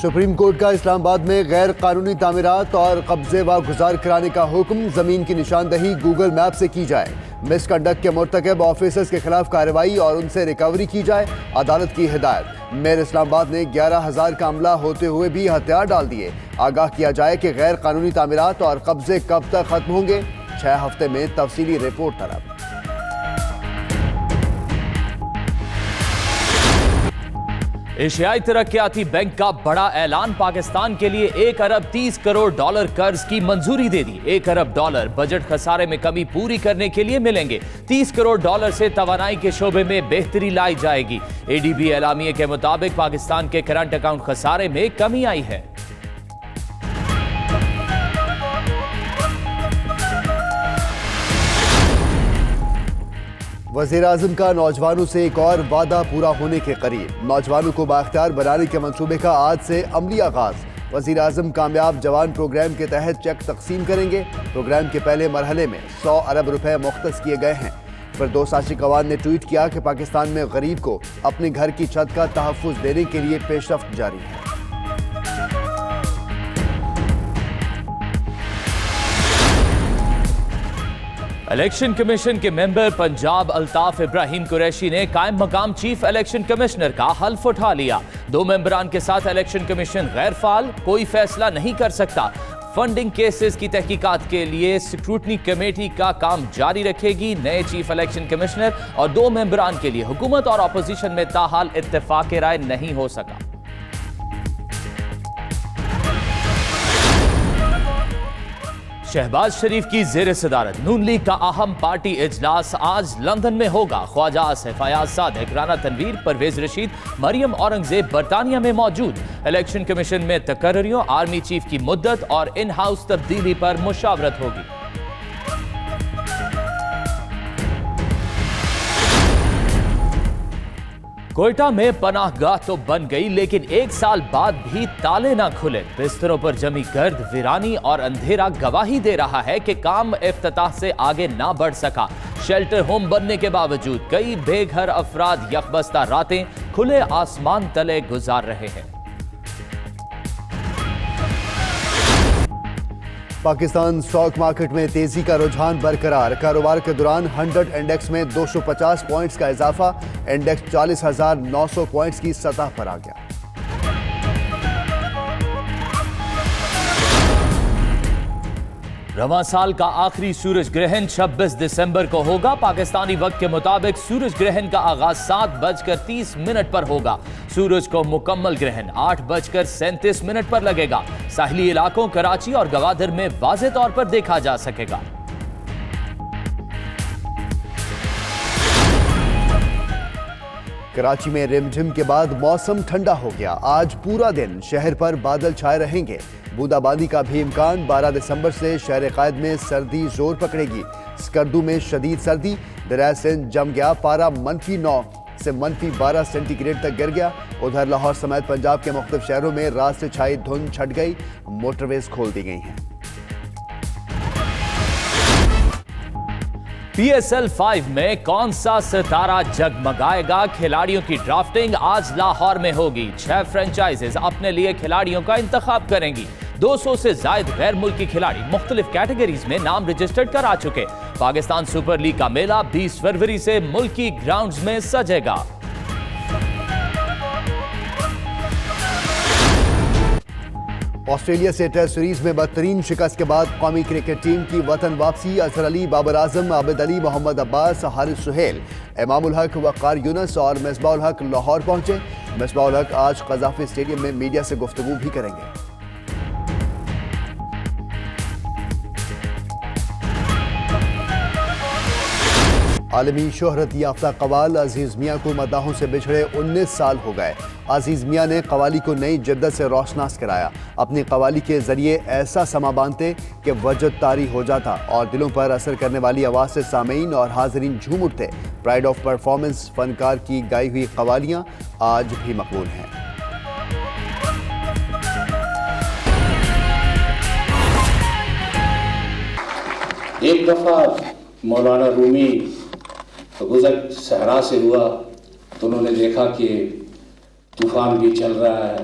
Supreme court کا اسلام آباد میں غیر قانونی تعمیرات اور قبضے واگزار کرانے کا حکم، زمین کی نشاندہی گوگل میپ سے کی جائے، مس کنڈکٹ کے مرتکب آفیسرز کے خلاف کارروائی اور ان سے ریکوری کی جائے، عدالت کی ہدایت۔ میئر اسلام آباد نے 11,000 کا عملہ ہوتے ہوئے بھی ہتھیار ڈال دیے، آگاہ کیا جائے کہ غیر قانونی تعمیرات اور قبضے کب تک ختم ہوں گے، 6 ہفتے میں تفصیلی رپورٹ طلب۔ ایشیائی ترقیاتی بینک کا بڑا اعلان، پاکستان کے لیے 1 ارب 30 کروڑ ڈالر قرض کی منظوری دے دی۔ 1 ارب ڈالر بجٹ خسارے میں کمی پوری کرنے کے لیے ملیں گے۔ 30 کروڑ ڈالر سے توانائی کے شعبے میں بہتری لائی جائے گی۔ اے ڈی بی اعلامیے کے مطابق پاکستان کے کرنٹ اکاؤنٹ خسارے میں کمی آئی ہے۔ وزیراعظم کا نوجوانوں سے ایک اور وعدہ پورا ہونے کے قریب، نوجوانوں کو بااختیار بنانے کے منصوبے کا آج سے عملی آغاز۔ وزیراعظم کامیاب جوان پروگرام کے تحت چیک تقسیم کریں گے۔ پروگرام کے پہلے مرحلے میں 100 ارب روپے مختص کیے گئے ہیں۔ فردوس عاشق اعوان نے ٹویٹ کیا کہ پاکستان میں غریب کو اپنے گھر کی چھت کا تحفظ دینے کے لیے پیش رفت جاری ہے۔ الیکشن کمیشن کے ممبر پنجاب الطاف ابراہیم قریشی نے قائم مقام چیف الیکشن کمشنر کا حلف اٹھا لیا۔ 2 ممبران کے ساتھ الیکشن کمیشن غیر فعال، کوئی فیصلہ نہیں کر سکتا۔ فنڈنگ کیسز کی تحقیقات کے لیے سکروٹنی کمیٹی کا کام جاری رکھے گی۔ نئے چیف الیکشن کمشنر اور 2 ممبران کے لیے حکومت اور اپوزیشن میں تاحال اتفاق رائے نہیں ہو سکا۔ شہباز شریف کی زیر صدارت نون لیگ کا اہم پارٹی اجلاس آج لندن میں ہوگا۔ خواجہ آصف، فیاض صادق، رانا تنویر، پرویز رشید، مریم اورنگزیب برطانیہ میں موجود۔ الیکشن کمیشن میں تقرریوں، آرمی چیف کی مدت اور ان ہاؤس تبدیلی پر مشاورت ہوگی۔ کوئٹہ میں پناہ گاہ تو بن گئی، لیکن 1 سال بعد بھی تالے نہ کھلے۔ بستروں پر جمی گرد، ویرانی اور اندھیرا گواہی دے رہا ہے کہ کام افتتاح سے آگے نہ بڑھ سکا۔ شیلٹر ہوم بننے کے باوجود کئی بے گھر افراد یکبستہ راتیں کھلے آسمان تلے گزار رہے ہیں۔ پاکستان سٹاک مارکیٹ میں تیزی کا رجحان برقرار، کاروبار کے دوران 100 انڈیکس میں 250 پوائنٹس کا اضافہ، انڈیکس 40,900 پوائنٹس کی سطح پر آ گیا۔ رواں سال کا آخری سورج گرہن 26 دسمبر کو ہوگا۔ پاکستانی وقت کے مطابق سورج گرہن کا آغاز 7:30 پر ہوگا۔ سورج کو مکمل گرہن 8:37 پر لگے گا۔ ساحلی علاقوں کراچی اور گوادر میں واضح طور پر دیکھا جا سکے گا۔ کراچی میں رم جھم کے بعد موسم ٹھنڈا ہو گیا۔ آج پورا دن شہر پر بادل چھائے رہیں گے، بوندا باندی کا بھی امکان۔ 12 دسمبر سے شہر قائد میں سردی زور پکڑے گی۔ سکردو میں شدید سردی، دریائے سندھ جم گیا، پارہ -9 سے -12 سینٹی گریڈ تک گر گیا۔ ادھر لاہور سمیت پنجاب کے مختلف شہروں میں رات سے چھائی دھند چھٹ گئی، موٹر ویز کھول دی گئی ہیں۔ پی ایس ایل 5 میں کون سا ستارہ جگمگائے گا؟ کھلاڑیوں کی ڈرافٹنگ آج لاہور میں ہوگی۔ 6 فرنچائزز اپنے لیے کھلاڑیوں کا انتخاب کریں گی۔ 200 سے زائد غیر ملکی کھلاڑی مختلف کیٹیگریز میں نام رجسٹرڈ کرا چکے۔ پاکستان سپر لیگ کا میلہ 20 فروری سے ملکی گراؤنڈز میں سجے گا۔ آسٹریلیا سے ٹیسٹ سیریز میں بدترین شکست کے بعد قومی کرکٹ ٹیم کی وطن واپسی۔ اظہر علی، بابر اعظم، عابد علی، محمد عباس، حارث سہیل، امام الحق، وقار یونس اور مصباح الحق لاہور پہنچے۔ مصباح الحق آج قذافی اسٹیڈیم میں میڈیا سے گفتگو بھی کریں گے۔ عالمی شہرت یافتہ قوال عزیز میاں کو مداحوں سے بچھڑے 19 سال ہو گئے۔ عزیز میاں نے قوالی کو نئی جدت سے روشناس کرایا۔ اپنی قوالی کے ذریعے ایسا سما باندھتے کہ وجد طاری ہو جاتا اور دلوں پر اثر کرنے والی آواز سے سامعین اور حاضرین جھوم اٹھتے۔ پرائیڈ آف پرفارمنس فنکار کی گائی ہوئی قوالیاں آج بھی مقبول ہیں۔ ایک دفعہ مولانا رومی گزر صحرا سے ہوا تو انہوں نے دیکھا کہ طوفان بھی چل رہا ہے،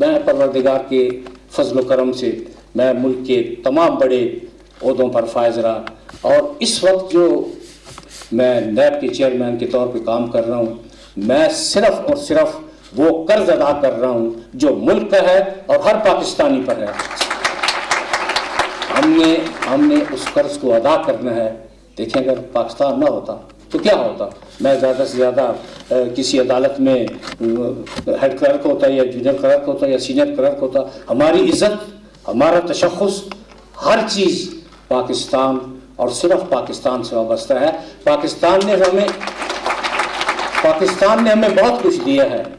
میں پروردگار کے فضل و کرم سے میں ملک کے تمام بڑے عہدوں پر فائز رہا، اور اس وقت جو میں نیب کے چیئرمین کے طور پہ کام کر رہا ہوں، میں صرف اور صرف وہ قرض ادا کر رہا ہوں جو ملک کا ہے اور ہر پاکستانی پر ہے۔ ہم نے اس قرض کو ادا کرنا ہے۔ دیکھیں اگر پاکستان نہ ہوتا تو کیا ہوتا؟ میں زیادہ سے زیادہ کسی عدالت میں ہیڈ کلرک ہوتا یا جونیئر کلرک ہوتا یا سینئر کلرک ہوتا۔ ہماری عزت، ہمارا تشخص، ہر چیز پاکستان اور صرف پاکستان سے وابستہ ہے۔ پاکستان نے ہمیں بہت کچھ دیا ہے۔